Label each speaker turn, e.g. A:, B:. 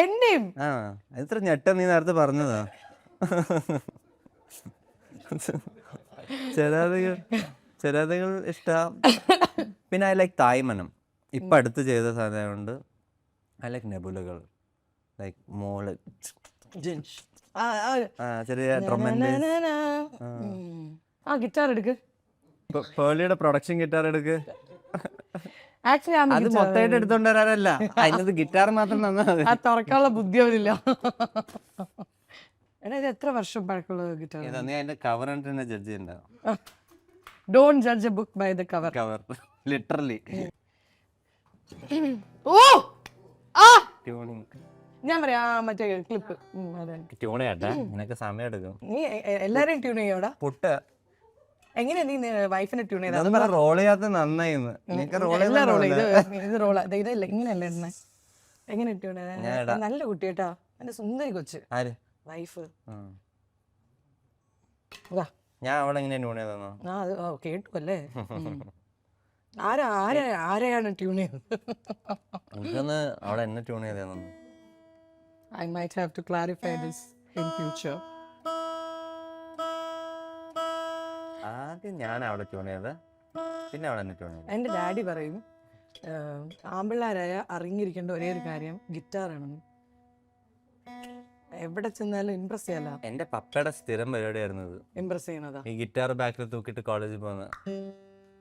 A: എന്നെയും
B: ആ എത്ര ഞെട്ട നീ നേരത്തെ പറഞ്ഞതാ. ചിലതുകൾ ഇഷ്ടം. പിന്നെ ഐ ലൈക്ക് തായ്മനം. ഇപ്പം അടുത്ത് ചെയ്ത സാധനമുണ്ട്. I like നെബുലകൾ. ലൈക്ക് മോള് ചെറിയ ഡ്രം ആൻഡ് ബേസ്.
A: ആ ഗിറ്റാർ എടുക്ക്.
B: പേളിയുടെ പ്രൊഡക്ഷൻ ഗിറ്റാർ എടുക്ക്.
A: ആക്ച്വലി
B: അത് മൊത്തമായിട്ട് എടുത്തോണ്ട് വരാനല്ല, അതിനകത്ത് ഗിറ്റാർ മാത്രം തന്നാ മതി.
A: ആ തുറക്കാനുള്ള ബുദ്ധി അവരില്ല. എടാ ഇത് എത്ര വർഷം പഴക്കമുള്ള ഗിറ്റാർ?
B: നീ അതിന്റെ കവർ തന്നെ ജഡ്ജ് ചെയ്യണ്ടാവും.
A: Don't judge a book by the cover.
B: Literally.
A: ഓ ആ
B: ട്യൂണിങ്
A: ഞാൻ പറയാ മറ്റേ ക്ലിപ്പ്.
B: ട്യൂൺ ചെയ്യട്ടെ, നിനക്ക് സമയം എടുക്കും.
A: നീ എല്ലാരെയും ട്യൂൺ ചെയ്യോടാ?
B: പുട്ട്
A: എങ്ങനെയാ നീ വൈഫിനെ ട്യൂൺ ചെയ്ത?
B: റോൾ ചെയ്യാത്ത നന്നായി.
A: ഇത് റോളാ ഇതല്ല, ഇങ്ങനെയല്ല എണ്ണ. എങ്ങനെ ട്യൂൺ ചെയ്ത? നല്ല കുട്ടി കേട്ടാ, എന്റെ സുന്ദരി കൊച്ച് വൈഫ്.
B: ഞാൻ അവിടെ എങ്ങനെ ട്യൂൺ ചെയ്തോ?
A: ആ അത് കേട്ടു അല്ലേ. ആരെയാണ് ട്യൂൺ ചെയ്തത്?
B: എനിക്കൊന്ന് അവിടെ എന്നെ ട്യൂൺ ചെയ്തോ?
A: I might have to clarify this in future.
B: ആദ്യം ഞാൻ അവിടെ ട്യൂൺ ചെയ്തത്, പിന്നെ അവിടെ എന്നെ ട്യൂൺ ചെയ്തത്.
A: എൻ്റെ ഡാഡി പറയും ആമ്പിള്ളേരായ അറിഞ്ഞിരിക്കേണ്ട ഒരേ ഒരു കാര്യം ഗിറ്റാറാണെന്ന്. എവിടെ ചെന്നാലും ഇംപ്രസ് ചെയ്യാല.
B: എന്റെ പപ്പയുടെ സ്ഥിരം പരിപാടിയായിരുന്നു ഇത്.
A: ഇംപ്രസ് ചെയ്യണതാ
B: ഈ ഗിറ്റാർ ബാക്കിൽ തൂക്കിയിട്ട് കോളേജിൽ പോകുന്നത്.